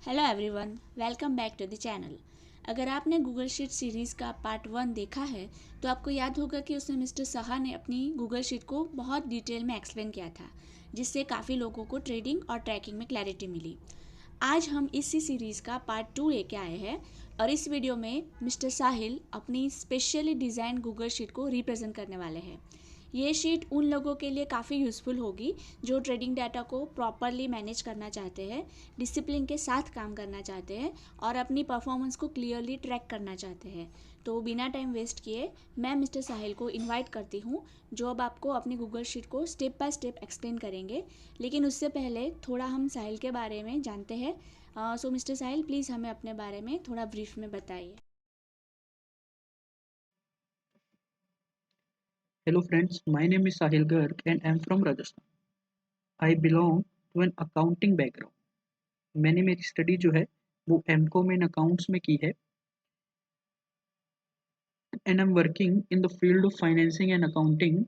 Hello everyone, welcome back to the channel. अगर आपने Google sheet series का part 1 देखा है तो आपको याद होगा कि उसमें मिस्टर साहा ने अपनी गूगल शीट को बहुत डिटेल में एक्सप्लेन किया था, जिससे काफ़ी लोगों को ट्रेडिंग और ट्रैकिंग में क्लैरिटी मिली। आज हम इसी सीरीज़ का पार्ट 2 लेके आए हैं और इस वीडियो में मिस्टर साहिल अपनी स्पेशली डिज़ाइन गूगल शीट को रिप्रेजेंट करने वाले हैं। ये शीट उन लोगों के लिए काफ़ी यूज़फुल होगी जो ट्रेडिंग डाटा को प्रॉपरली मैनेज करना चाहते हैं, डिसिप्लिन के साथ काम करना चाहते हैं और अपनी परफॉर्मेंस को क्लियरली ट्रैक करना चाहते हैं। तो बिना टाइम वेस्ट किए मैं मिस्टर साहिल को इनवाइट करती हूँ, जो अब आपको अपनी गूगल शीट को स्टेप बाय स्टेप एक्सप्लेन करेंगे। लेकिन उससे पहले थोड़ा हम साहिल के बारे में जानते हैं। सो मिस्टर साहिल, प्लीज़ हमें अपने बारे में थोड़ा ब्रीफ में बताइए। Hello friends, my name is Sahil Garg and I am from Rajasthan. I belong to an accounting background. मैंने मेरी स्टडी जो है वो एमकॉम इन अकाउंट्स में की है and I am working in the field of financing and accounting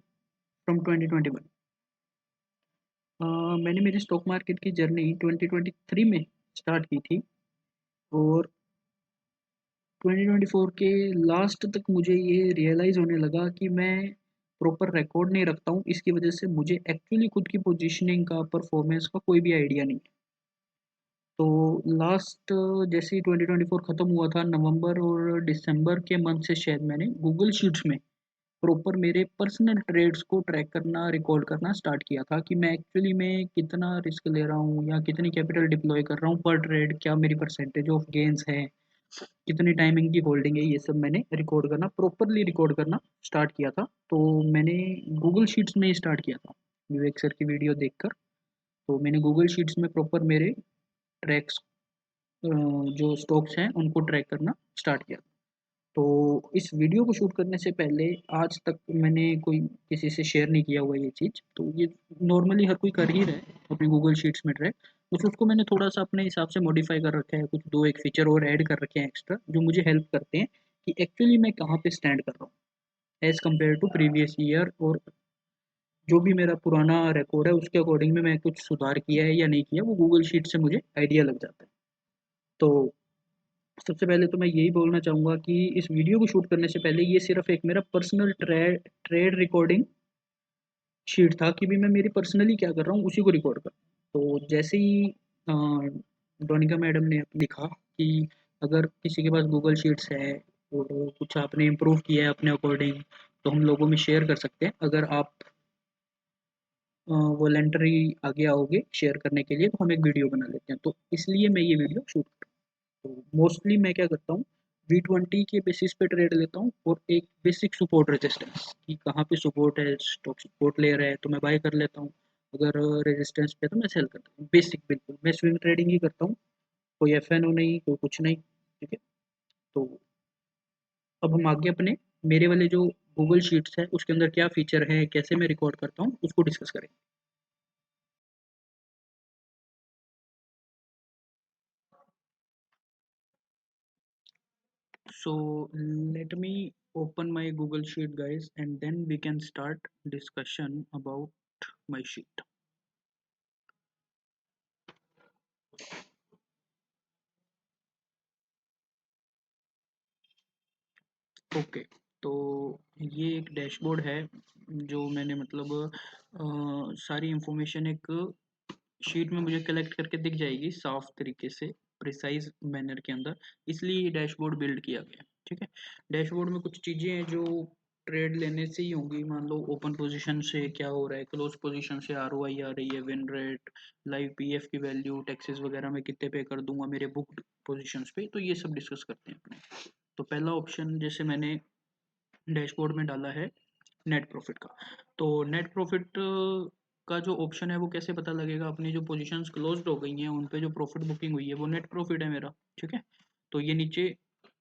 from 2021। मैंने मेरी स्टॉक मार्केट की जर्नी 2023 में स्टार्ट की थी और 2024 के लास्ट तक मुझे ये रियलाइज़ होने लगा कि मैं प्रॉपर रिकॉर्ड नहीं रखता हूँ। इसकी वजह से मुझे एक्चुअली खुद की पोजीशनिंग का, परफॉर्मेंस का कोई भी आइडिया नहीं है। तो लास्ट जैसे ही 2024 ख़त्म हुआ था, नवंबर और दिसंबर के मंथ से शायद मैंने गूगल शीट्स में प्रॉपर मेरे पर्सनल ट्रेड्स को ट्रैक करना, रिकॉर्ड करना स्टार्ट किया था कि मैं एक्चुअली में कितना रिस्क ले रहा हूँ या कितनी कैपिटल डिप्लॉय कर रहा हूँ पर ट्रेड, क्या मेरी परसेंटेज ऑफ गेंस है, कितनी टाइमिंग की होल्डिंग है, ये सब मैंने रिकॉर्ड करना, प्रॉपरली रिकॉर्ड करना स्टार्ट किया था। तो मैंने गूगल शीट्स में ही स्टार्ट किया था विवेक सर की वीडियो देखकर। तो मैंने गूगल शीट्स में प्रॉपर मेरे ट्रैक्स जो स्टॉक्स हैं उनको ट्रैक करना स्टार्ट किया। तो इस वीडियो को शूट करने से पहले आज तक मैंने कोई किसी से शेयर नहीं किया हुआ ये चीज़। तो ये नॉर्मली हर कोई कर ही रहा है अपनी गूगल शीट्स में ट्रैक। कुछ उसको मैंने थोड़ा-सा अपने हिसाब से मॉडिफ़ाई कर रखा है, कुछ 2-1 फीचर और ऐड कर रखे हैं एक्स्ट्रा, जो मुझे हेल्प करते हैं कि एक्चुअली मैं कहाँ पे स्टैंड कर रहा हूँ, as compare to previous year. और जो भी मेरा पुराना रिकॉर्ड है उसके अकॉर्डिंग में मैं कुछ सुधार किया है या नहीं किया, वो गूगल शीट से मुझे आइडिया लग जाता है। तो सबसे पहले तो मैं यही बोलना चाहूँगा कि इस वीडियो को शूट करने से पहले ये सिर्फ़ एक मेरा personal trade trade recording sheet था कि भी मैं मेरी पर्सनली क्या कर रहा हूँ उसी को रिकॉर्ड कर। तो जैसे ही डोनिका मैडम ने लिखा कि अगर किसी के पास गूगल शीट्स है और कुछ आपने इम्प्रूव किया है अपने अकॉर्डिंग, तो हम लोगों में शेयर कर सकते हैं। अगर आप वॉलंटरी आगे आओगे शेयर करने के लिए, तो हम एक वीडियो बना लेते हैं। तो इसलिए मैं ये वीडियो शूट कर रहा हूँ। तो मोस्टली मैं क्या करता हूँ, V20 के बेसिस पे ट्रेड लेता हूँ और एक बेसिक सपोर्ट रेजिस्टेंस कि कहाँ पे सपोर्ट है, स्टॉक सपोर्ट ले रहा है तो मैं बाय कर लेता हूँ, अगर रेजिस्टेंस पे तो मैं सेल करता हूँ। बेसिक बिल्कुल मैं स्विंग ट्रेडिंग ही करता हूँ, कोई एफ एन ओ नहीं, कोई कुछ नहीं। ठीक है। तो अब हम आगे अपने मेरे वाले जो गूगल शीट्स है उसके अंदर क्या फीचर है, कैसे मैं रिकॉर्ड करता हूँ, उसको डिस्कस करेंगे। So let me open my Google Sheet, guys, and then we can start discussion about my sheet. Okay. तो ये एक डैशबोर्ड है जो मैंने मतलब सारी इंफॉर्मेशन एक शीट में मुझे कलेक्ट करके दिख जाएगी साफ तरीके से, प्रिसाइज मैनर के अंदर। इसलिए ये डैशबोर्ड बिल्ड किया गया। ठीक है। डैशबोर्ड में कुछ चीज़ें हैं जो ट्रेड लेने से ही होंगी। मान लो ओपन पोजीशन से क्या हो रहा है, क्लोज पोजीशन से आरओआई आ रही है, विन रेट, लाइव पीएफ की वैल्यू, टैक्सेस वगैरह मैं कितने पे कर दूंगा मेरे बुक्ड पोजीशंस पे। तो ये सब डिस्कस करते हैं अपने। तो पहला ऑप्शन जैसे मैंने डैशबोर्ड में डाला है नेट प्रॉफिट का। तो नेट प्रॉफिट का जो ऑप्शन है वो कैसे पता लगेगा, अपनी जो पोजीशंस क्लोज्ड हो गई हैं उन पे जो प्रॉफिट बुकिंग हुई है वो नेट प्रॉफिट है मेरा। ठीक है। तो ये नीचे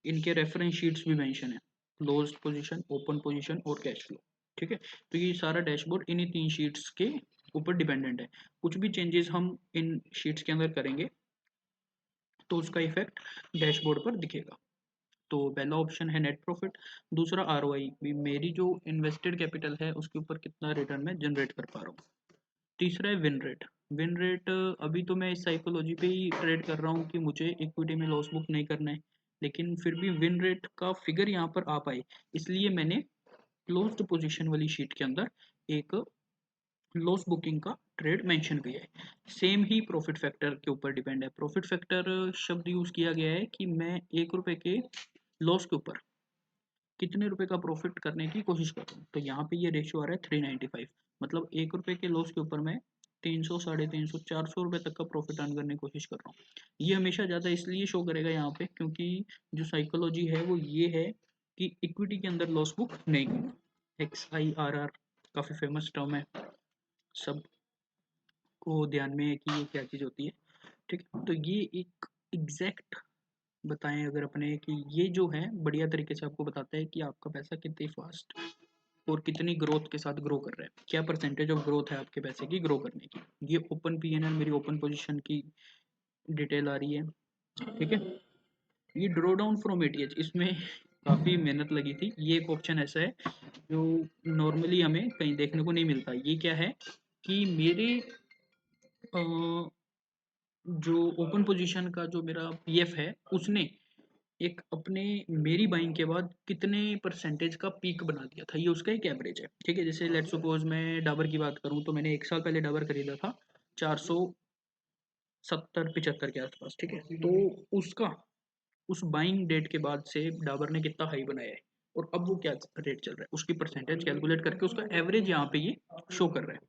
इनके रेफरेंस शीट्स भी मेंशन है, क्लोज्ड पोजीशन, ओपन पोजीशन और कैश फ्लो। ठीक है। तो ये सारा डैशबोर्ड इन्हीं 3 शीट्स के ऊपर डिपेंडेंट है। कुछ भी चेंजेस हम इन शीट्स के अंदर करेंगे तो उसका इफेक्ट डैशबोर्ड पर दिखेगा। तो पहला ऑप्शन है नेट प्रॉफिट। दूसरा आरओआई, मेरी जो इन्वेस्टेड कैपिटल है उसके ऊपर कितना रिटर्न मैं जनरेट कर पा रहा हूँ। तीसरा है विन रेट, विन रेट अभी तो मैं इस साइकोलॉजी पे ही ट्रेड कर रहा हूँ कि मुझे इक्विटी में लॉस बुक नहीं करना है, लेकिन फिर भी विन रेट का फिगर यहाँ पर आ पाए, इसलिए मैंने क्लोज्ड पोजीशन वाली शीट के अंदर एक लॉस बुकिंग का ट्रेड मेंशन किया है। सेम ही प्रॉफिट फैक्टर के ऊपर डिपेंड है। प्रॉफिट फैक्टर शब्द यूज किया गया है कि मैं 1 रुपए के लॉस के ऊपर कितने रुपए का प्रॉफिट करने की कोशिश कर रहा हूँ। तो यहाँ पे ये रेशियो आ रहा है 395, मतलब 1 रुपए के लॉस के ऊपर मैं 300, 350, 400 रुपए तक का प्रॉफिट अर्न करने की कोशिश कर रहा हूँ। ये हमेशा ज़्यादा इसलिए शो करेगा यहाँ पे क्योंकि जो साइकोलॉजी है वो ये है कि इक्विटी के अंदर लॉस बुक नहीं करना। XIRR काफ़ी फेमस टर्म है, सब को ध्यान में है कि ये क्या चीज़ होती है। ठीक है, तो ये एक एग्जैक्ट बताएं अगर अपने कि ये जो है बढ़िया तरीके से आपको बताता है कि आपका पैसा कितनी फास्ट और कितनी ग्रोथ के साथ ग्रो कर रहा है, क्या परसेंटेज ऑफ ग्रोथ है आपके पैसे की ग्रो करने की। ये ओपन PNL मेरी ओपन पोजीशन की डिटेल आ रही है। ठीक है, ये ड्रॉ डाउन फ्रॉम ATH, इसमें काफ़ी मेहनत लगी थी। ये एक ऑप्शन ऐसा है जो नॉर्मली हमें कहीं देखने को नहीं मिलता। ये क्या है कि मेरे जो ओपन पोजीशन का जो मेरा PF है उसने एक अपने मेरी बाइंग के बाद कितने परसेंटेज का पीक बना दिया था, ये उसका एक एवरेज है। ठीक है, जैसे लेट्स सपोज मैं डाबर की बात करूं तो मैंने 1 साल पहले डाबर खरीदा था 470-75 के आसपास। ठीक है, तो उसका उस बाइंग डेट के बाद से डाबर ने कितना हाई बनाया है और अब वो क्या रेट चल रहा है, उसकी परसेंटेज कैलकुलेट करके उसका एवरेज यहाँ पे ये शो कर रहा है।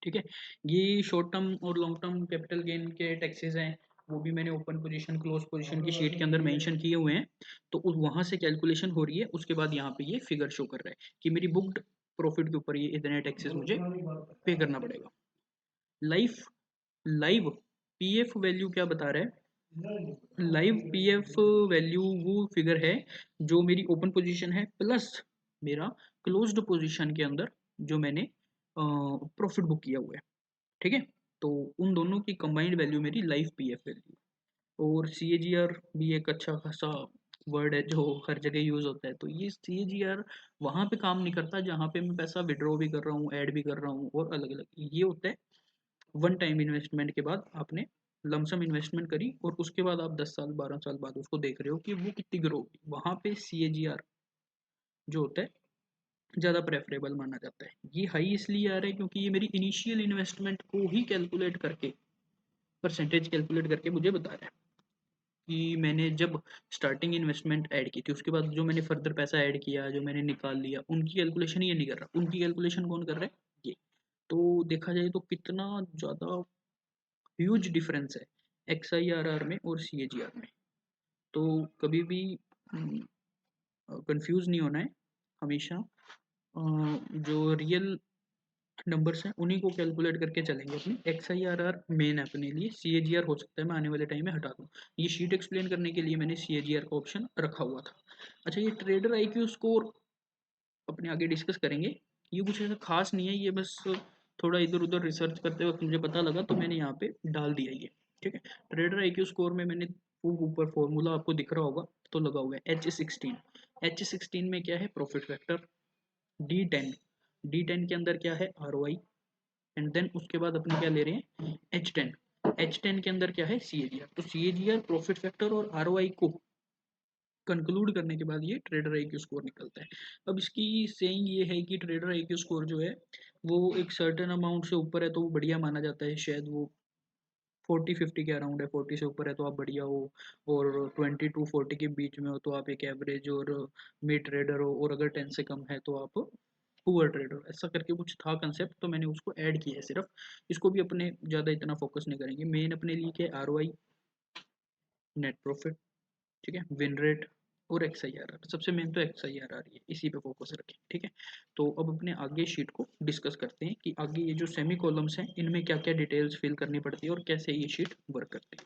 ठीक है, ये शॉर्ट टर्म और लॉन्ग टर्म कैपिटल गेन के टैक्सेस हैं, वो भी मैंने ओपन पोजीशन क्लोज पोजीशन की शीट के अंदर मेंशन किए हुए हैं। तो वहां से कैलकुलेशन हो रही है, उसके बाद यहाँ पे ये फिगर शो कर रहा है कि मेरी बुक्ड प्रॉफिट के ऊपर ये इतने टैक्सेस मुझे पे करना पड़ेगा। लाइफ लाइव PF वैल्यू क्या बता रहा है, लाइव PF वैल्यू वो फिगर है जो मेरी ओपन पोजीशन है प्लस मेरा क्लोज्ड पोजीशन के अंदर जो मैंने प्रॉफिट बुक किया हुआ है। ठीक है, तो उन दोनों की कंबाइंड वैल्यू मेरी लाइफ PF वैल्यू। और CAGR भी एक अच्छा खासा वर्ड है जो हर जगह यूज होता है। तो ये CAGR वहां पे काम नहीं करता जहाँ पे मैं पैसा विड्रॉ भी कर रहा हूँ, ऐड भी कर रहा हूँ और अलग अलग। ये होता है वन टाइम इन्वेस्टमेंट के बाद आपने लमसम इन्वेस्टमेंट करी और उसके बाद आप 10 साल 12 साल बाद उसको देख रहे हो कि वो कितनी ग्रो होगी, वहां पे CAGR जो होता है ज़्यादा प्रेफरेबल माना जाता है। ये हाई इसलिए आ रहा है क्योंकि ये मेरी इनिशियल इन्वेस्टमेंट को ही कैलकुलेट करके परसेंटेज कैलकुलेट करके मुझे बता रहा है कि मैंने जब स्टार्टिंग इन्वेस्टमेंट ऐड की थी उसके बाद जो मैंने फर्दर पैसा ऐड किया, जो मैंने निकाल लिया, उनकी कैलकुलेशन ये नहीं कर रहा। उनकी कैलकुलेशन कौन कर रहा है, ये। तो देखा जाए तो कितना ज़्यादा ह्यूज डिफरेंस है XIRR में और CAGR में। तो कभी भी कंफ्यूज नहीं होना है, हमेशा जो रियल नंबर्स हैं उन्हीं को कैलकुलेट करके चलेंगे। अपनी XIRR मेन है अपने लिए, CAGR हो सकता है मैं आने वाले टाइम में हटा दूँ। ये शीट एक्सप्लेन करने के लिए मैंने CAGR का ऑप्शन रखा हुआ था। अच्छा, ये ट्रेडर IQ स्कोर अपने आगे डिस्कस करेंगे। ये कुछ ऐसा खास नहीं है, ये बस थोड़ा इधर उधर रिसर्च करते वक्त मुझे पता लगा तो मैंने यहाँ पे डाल दिया ये। ठीक है, ट्रेडर IQ स्कोर में मैंने वो ऊपर फॉर्मूला आपको दिख रहा होगा तो लगा हुआ है H16। H16 में क्या है, प्रॉफिट फैक्टर। D10 के अंदर क्या है, ROI। एंड देन उसके बाद अपन क्या ले रहे हैं, H10 के अंदर क्या है, CAGR। तो CAGR, प्रॉफिट फैक्टर और ROI को कंक्लूड करने के बाद ये ट्रेडर IQ स्कोर निकलता है। अब इसकी सेइंग ये है कि ट्रेडर IQ स्कोर जो है वो एक सर्टेन अमाउंट से ऊपर है तो वो बढ़िया माना जाता है। शायद वो 40-50 के अराउंड है, 40 से ऊपर है तो आप बढ़िया हो, और 20 to 40 के बीच में हो तो आप एक एवरेज और मिड ट्रेडर हो, और अगर 10 से कम है तो आप पुअर ट्रेडर। ऐसा करके कुछ था कंसेप्ट तो मैंने उसको ऐड किया है सिर्फ। इसको भी अपने ज़्यादा इतना फोकस नहीं करेंगे। मेन अपने लिए क्या है, ROI, नेट प्रॉफिट, ठीक है, विन रेट और XIRR। सबसे मेन तो XIRR ही है, इसी पे फोकस रखें। ठीक है, तो अब अपने आगे शीट को डिस्कस करते हैं कि आगे ये जो सेमी कॉलम्स हैं इनमें क्या क्या डिटेल्स फिल करनी पड़ती है और कैसे ये शीट वर्क करती है।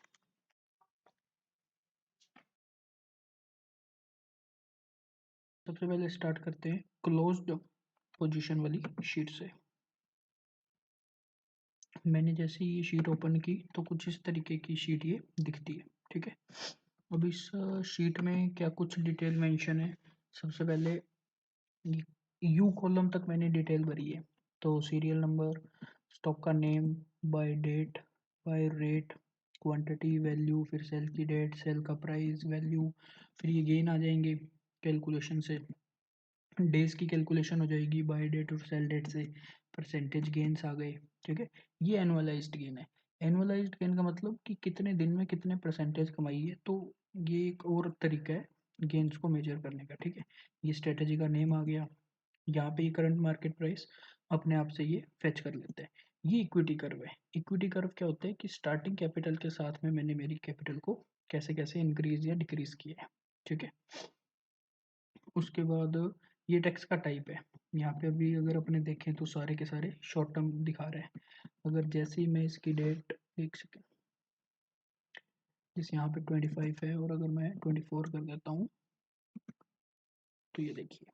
सबसे पहले स्टार्ट करते हैं क्लोज्ड पोजीशन वाली शीट से। मैंने जैसे ये शीट ओपन की तो कुछ इस तरीके की शीट ये दिखती है। ठीक है, अब इस शीट में क्या कुछ डिटेल मेंशन है। सबसे पहले यू कॉलम तक मैंने डिटेल भरी है, तो सीरियल नंबर, स्टॉक का name, buy date, buy rate, quantity, value, फिर सेल की डेट, सेल का प्राइस, वैल्यू, फिर ये गेन आ जाएंगे कैलकुलेशन से, डेज की कैलकुलेशन हो जाएगी बाय डेट और सेल डेट से, परसेंटेज गेन्स आ गए। ठीक है, ये एनुअलाइज्ड गेन है। एनुअलाइज्ड गेन का मतलब कि कितने दिन में कितने परसेंटेज कमाई है, तो ये एक और तरीका है गेन्स को मेजर करने का। ठीक है, ये स्ट्रेटजी का नेम आ गया। यहाँ पे ये करंट मार्केट प्राइस अपने आप से ये फेच कर लेते हैं। ये इक्विटी कर्व है। इक्विटी कर्व क्या होता है कि स्टार्टिंग कैपिटल के साथ में मैंने मेरी कैपिटल को कैसे कैसे इंक्रीज या डिक्रीज किया है। ठीक है, उसके बाद ये टैक्स का टाइप है। यहाँ पे अभी अगर अपने देखें तो सारे के सारे शॉर्ट टर्म दिखा रहे हैं। अगर जैसे ही मैं इसकी डेट, एक सेकेंड, जैसे यहाँ पे 25 है और अगर मैं 24 कर देता हूँ तो ये देखिए,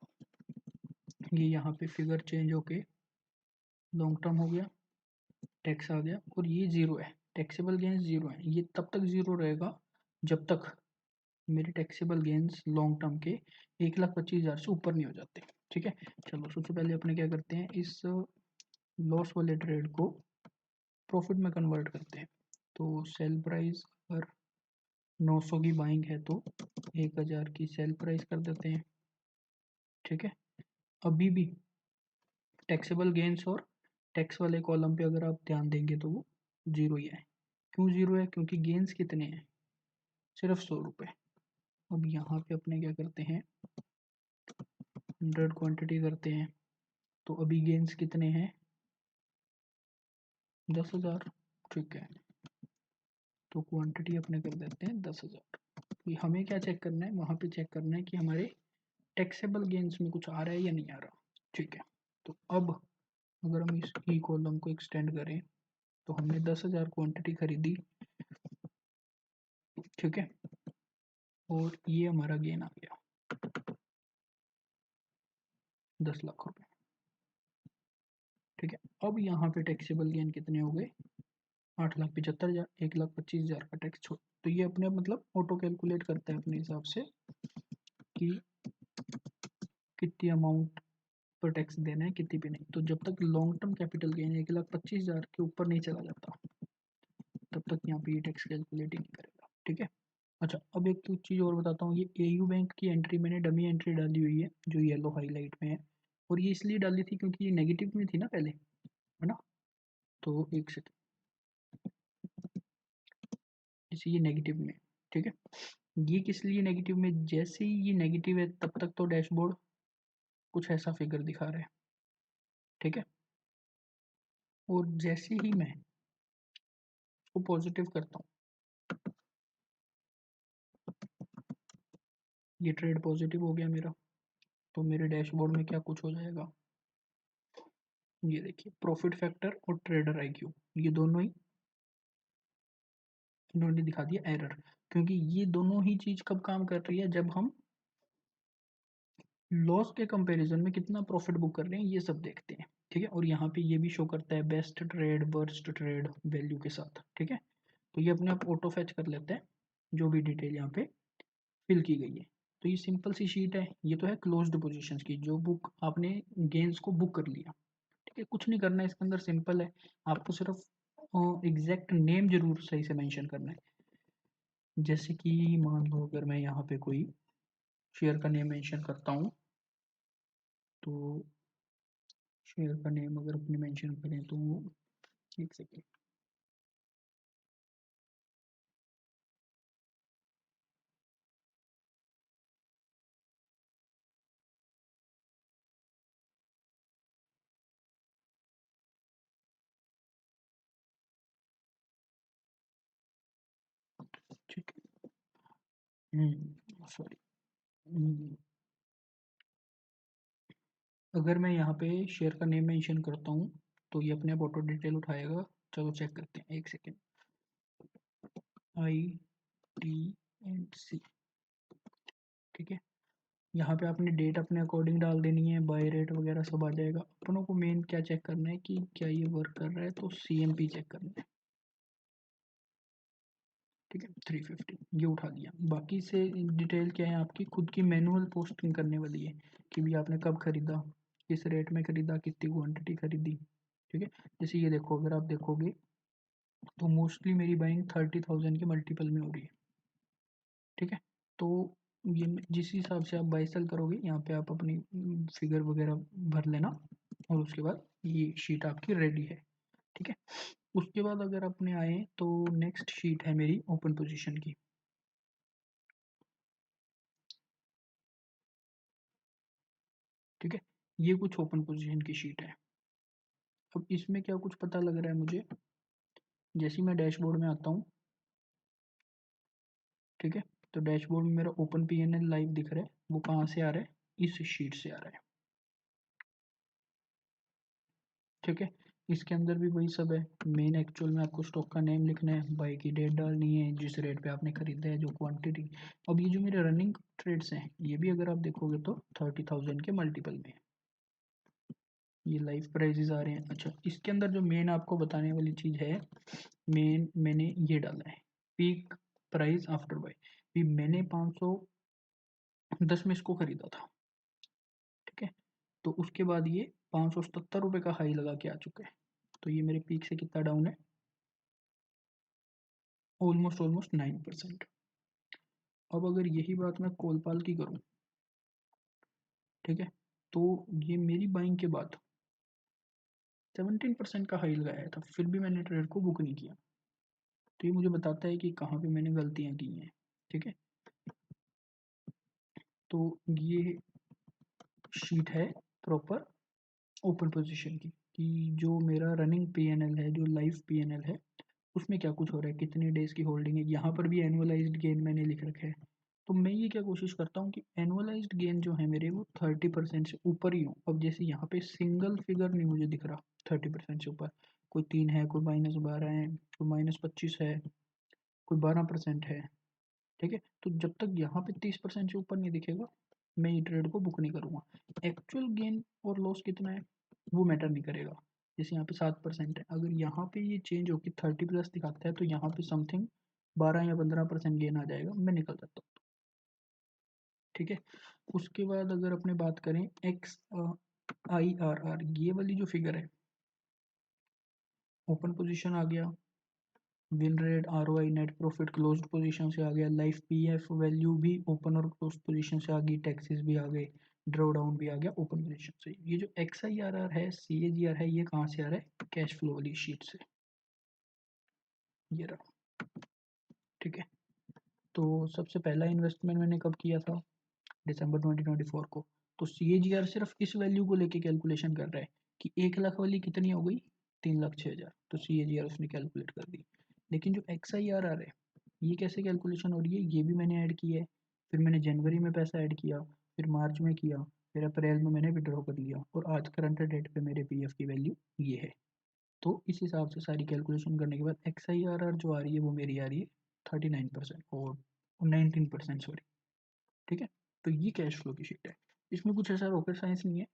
ये यहाँ पे फिगर चेंज होके लॉन्ग टर्म हो गया, टैक्स आ गया और ये जीरो है। टैक्सेबल गेन्स जीरो है। ये तब तक जीरो रहेगा जब तक मेरे टैक्सेबल गेन्स लॉन्ग टर्म के 1,25,000 से ऊपर नहीं हो जाते। ठीक है, चलो सबसे पहले अपने क्या करते हैं, इस लॉस वाले ट्रेड को प्रॉफिट में कन्वर्ट करते हैं। तो सेल प्राइस अगर 900 की बाइंग है तो 1,000 की सेल प्राइस कर देते हैं। ठीक है, अभी भी टैक्सेबल गेन्स और टैक्स वाले कॉलम पे अगर आप ध्यान देंगे तो वो जीरो ही है। क्यों जीरो है? क्योंकि गेन्स कितने हैं, सिर्फ 100 रुपये। अब यहाँ पे अपने क्या करते हैं, 100 क्वांटिटी करते हैं, तो अभी गेन्स कितने हैं, 10,000। ठीक है, तो क्वांटिटी अपने कर देते हैं 10,000। हमें क्या चेक करना है, वहाँ पे चेक करना है कि हमारे टैक्सेबल गेन्स में कुछ आ रहा है या नहीं आ रहा। ठीक है, तो अब अगर हम इस ई कॉलम को एक्सटेंड करें तो हमने 10,000 क्वांटिटी खरीदी। ठीक है, और ये हमारा गेन आ गया 10 लाख रुपए। ठीक है, अब यहाँ पे टैक्सेबल गेन कितने हो गए, 8,75,000, 1,25,000 का टैक्स छोड़। तो ये अपने मतलब ऑटो कैलकुलेट करता है अपने हिसाब से कि कितनी अमाउंट पर टैक्स देना है, कितनी पे नहीं। तो जब तक लॉन्ग टर्म कैपिटल गेन 1,25,000 के ऊपर नहीं चला जाता तब तक यहाँ पे ये टैक्स कैलकुलेट ही नहीं करेगा। ठीक है, अच्छा अब एक तो चीज़ और बताता हूँ, ये एयू बैंक की एंट्री मैंने डमी एंट्री डाली हुई है जो येलो हाईलाइट में है, और ये इसलिए डाली थी क्योंकि ये नेगेटिव में थी ना पहले, है ना। तो एक सेकेंड, जैसे ये नेगेटिव में, ठीक है, ये किस लिए नेगेटिव में, जैसे ही ये नेगेटिव है तब तक तो डैशबोर्ड कुछ ऐसा फिगर दिखा रहा है। ठीक है, और जैसे ही मैं उसको पॉजिटिव करता हूँ, ये ट्रेड पॉजिटिव हो गया मेरा, तो मेरे डैशबोर्ड में क्या कुछ हो जाएगा, ये देखिए प्रॉफिट फैक्टर और ट्रेडर आईक्यू, ये दोनों ही इन्होंने दिखा दिया एरर। क्योंकि ये दोनों ही चीज कब काम कर रही है, जब हम लॉस के कंपैरिजन में कितना प्रॉफिट बुक कर रहे हैं ये सब देखते हैं। ठीक है, और यहाँ पे ये भी शो करता है best trade, worst trade value के साथ। ठीक है, तो ये अपने आप ऑटो फैच कर लेता है जो भी डिटेल यहाँ पे फिल की गई है। तो ये सिंपल सी शीट है, ये तो है क्लोज्ड पोजीशंस की, जो बुक आपने गेन्स को बुक कर लिया। ठीक है, कुछ नहीं करना है इसके अंदर, सिंपल है, आपको सिर्फ एग्जैक्ट नेम जरूर सही से मेंशन करना है। जैसे कि मान लो अगर मैं यहाँ पे कोई शेयर का नेम मेंशन करता हूँ, तो शेयर का नेम अगर अपने मेंशन करें तो एक सेकेंड, ठीक है, सॉरी, अगर मैं यहाँ पे शेयर का नेम मेंशन करता हूँ तो ये अपने आप ऑटो डिटेल उठाएगा। चलो चेक करते हैं, एक सेकेंड, ITNC। ठीक है, यहाँ पे आपने डेट अपने अकॉर्डिंग डाल देनी है, बाय रेट वगैरह सब आ जाएगा। अपनों को मेन क्या चेक करना है कि क्या ये वर्क कर रहा है, तो CMP चेक करना है। ठीक है, 350 ये उठा दिया। बाकी से डिटेल क्या है, आपकी खुद की मैनुअल पोस्टिंग करने वाली है कि भी आपने कब खरीदा, किस रेट में खरीदा, कितनी क्वांटिटी खरीदी। ठीक है, जैसे ये देखो, अगर आप देखोगे तो मोस्टली मेरी बाइंग 30,000 के मल्टीपल में हो रही है, ठीक है। तो ये जिस हिसाब से आप बाई सेल करोगे, यहाँ पे आप अपनी फिगर वगैरह भर लेना, और उसके बाद ये शीट आपकी रेडी है, ठीक है। उसके बाद अगर अपने आए तो नेक्स्ट शीट है मेरी ओपन पोजीशन की, ठीक है। ये कुछ ओपन पोजीशन की शीट है। अब इसमें क्या कुछ पता लग रहा है मुझे, जैसे मैं डैशबोर्ड में आता हूँ, ठीक है। तो डैशबोर्ड में मेरा ओपन PNL लाइव दिख रहा है, वो कहाँ से आ रहा है, इस शीट से आ रहा है, ठीक है। इसके अंदर भी वही सब है। मेन एक्चुअल में आपको स्टॉक का नेम लिखना है, बाई की डेट डालनी है, जिस रेट पे आपने खरीदा है, जो क्वांटिटी। अब ये जो मेरे रनिंग ट्रेड्स हैं, ये भी अगर आप देखोगे तो 30,000 के मल्टीपल में, ये लाइव प्राइजेस आ रहे हैं। अच्छा, इसके अंदर जो मेन आपको बताने वाली चीज़ है, मेन मैंने ये डाला है, पीक प्राइस आफ्टर बाई। भी मैंने 510 में इसको खरीदा था, ठीक है। तो उसके बाद ये 577 रुपये का हाई लगा के आ चुका है। तो ये मेरे पीक से कितना डाउन है, ऑलमोस्ट 9%। अब अगर यही बात मैं कोलपाल की करूं, ठीक है, तो ये मेरी बाइंग के बाद 17% का हाई लगाया था, फिर भी मैंने ट्रेड को बुक नहीं किया। तो ये मुझे बताता है कि कहाँ पे मैंने गलतियाँ की हैं, ठीक है। तो ये शीट है प्रॉपर ओपन पोजीशन की, कि जो मेरा रनिंग PNL है, जो लाइव PNL है, उसमें क्या कुछ हो रहा है, कितने डेज की होल्डिंग है। यहाँ पर भी एनुअलाइज्ड गेन मैंने लिख रखा है। तो मैं ये क्या कोशिश करता हूँ कि एनुअलाइज्ड गेन जो है मेरे, वो 30% से ऊपर ही हो। अब जैसे यहाँ पे सिंगल फिगर नहीं मुझे दिख रहा 30% से ऊपर, कोई 3 है, कोई -12 है, कोई -25 है, कोई 12% है, ठीक है। तो जब तक यहाँ पे 30% से ऊपर नहीं दिखेगा, मैं ये ट्रेड को बुक नहीं करूँगा। एक्चुअल गेन और लॉस कितना है वो मैटर नहीं करेगा। जैसे यहाँ पे 7% है, अगर यहाँ पे ये चेंज होकर 30+ दिखाता है, तो यहाँ पे समथिंग 12 या 15% गेन आ जाएगा, मैं निकल जाता हूँ, ठीक है। उसके बाद अगर अपने बात करें XIRR, ये वाली जो फिगर है, ओपन पोजीशन आ गया, win rate, ROI, net profit closed position से आ गया, लाइफ PF वैल्यू भी ओपन और क्लोज पोजीशन से आ गई, टैक्सेस भी आ गए, ड्रॉ डाउन भी आ गया ओपन पोजीशन से। ये जो XIRR है, CAGR है, ये कहाँ से आ रहा है, कैश फ्लो वाली शीट से, ये रहा, ठीक है। तो सबसे पहला इन्वेस्टमेंट मैंने कब किया था, दिसंबर 2024 को। तो CAGR सिर्फ इस वैल्यू को लेके कैलकुलेशन कर रहा है कि 1 लाख वाली कितनी हो गई, 3,06,000, तो CAGR उसने कैलकुलेट कर दी। लेकिन जो XIRR है, ये कैसे कैलकुलेशन हो रही है, ये भी मैंने ऐड किया है। फिर मैंने जनवरी में पैसा ऐड किया, फिर मार्च में किया, फिर अप्रैल में मैंने विड्रॉ कर लिया, और आज करंट डेट पे मेरे PF की वैल्यू ये है। तो इस हिसाब से सारी कैलकुलेशन करने के बाद XIRR जो आ रही है, वो मेरी आ रही है 39% और 19%, सॉरी, ठीक है। तो ये कैश फ्लो की शीट है। इसमें कुछ ऐसा रॉकेट साइंस नहीं है,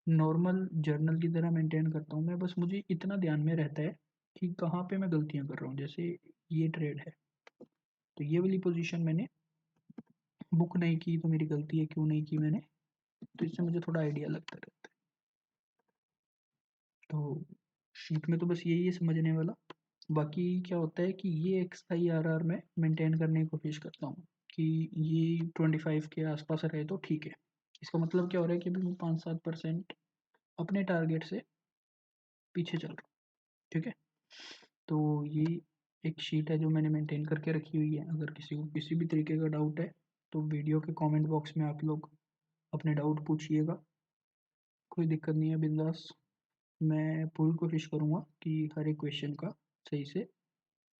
नॉर्मल जर्नल की तरह मेंटेन करता हूँ मैं। बस मुझे इतना ध्यान में रहता है कि कहाँ पे मैं गलतियाँ कर रहा हूँ। जैसे ये ट्रेड है, तो ये वाली पोजीशन मैंने बुक नहीं की, तो मेरी गलती है, क्यों नहीं की मैंने, तो इससे मुझे थोड़ा आइडिया लगता रहता है। तो शीट में तो बस यही है समझने वाला। बाकी क्या होता है कि ये XIRR में मेंटेन करने की कोशिश करता हूँ कि ये 25 के आसपास रहे तो ठीक है। इसका मतलब क्या हो रहा है कि अभी मैं 5-7% अपने टारगेट से पीछे चल रहा हूँ, ठीक है। तो ये एक शीट है जो मैंने मेंटेन करके रखी हुई है। अगर किसी को किसी भी तरीके का डाउट है, तो वीडियो के कमेंट बॉक्स में आप लोग अपने डाउट पूछिएगा, कोई दिक्कत नहीं है, बिंदास। मैं पूरी कोशिश करूँगा कि हर एक क्वेश्चन का सही से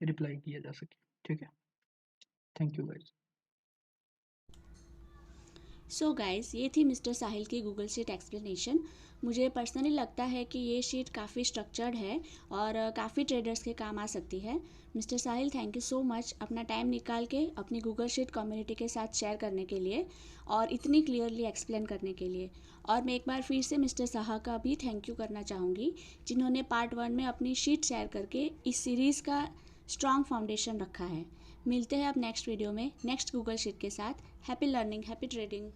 रिप्लाई किया जा सके, ठीक है। Thank you guys. So guys, ये थी मिस्टर साहिल की गूगल शीट एक्सप्लेनेशन। मुझे पर्सनली लगता है कि ये शीट काफ़ी स्ट्रक्चर्ड है और काफ़ी ट्रेडर्स के काम आ सकती है। Mister Sahil, thank you so much अपना टाइम निकाल के अपनी गूगल शीट कम्युनिटी के साथ शेयर करने के लिए और इतनी क्लियरली एक्सप्लेन करने के लिए। और मैं एक बार फिर से मिस्टर साहा का भी थैंक यू करना चाहूँगी, जिन्होंने पार्ट 1 में अपनी शीट शेयर करके इस सीरीज़ का स्ट्रॉन्ग फाउंडेशन रखा है। मिलते हैं अब नेक्स्ट वीडियो में नेक्स्ट गूगल शीट के साथ। Happy learning, happy trading.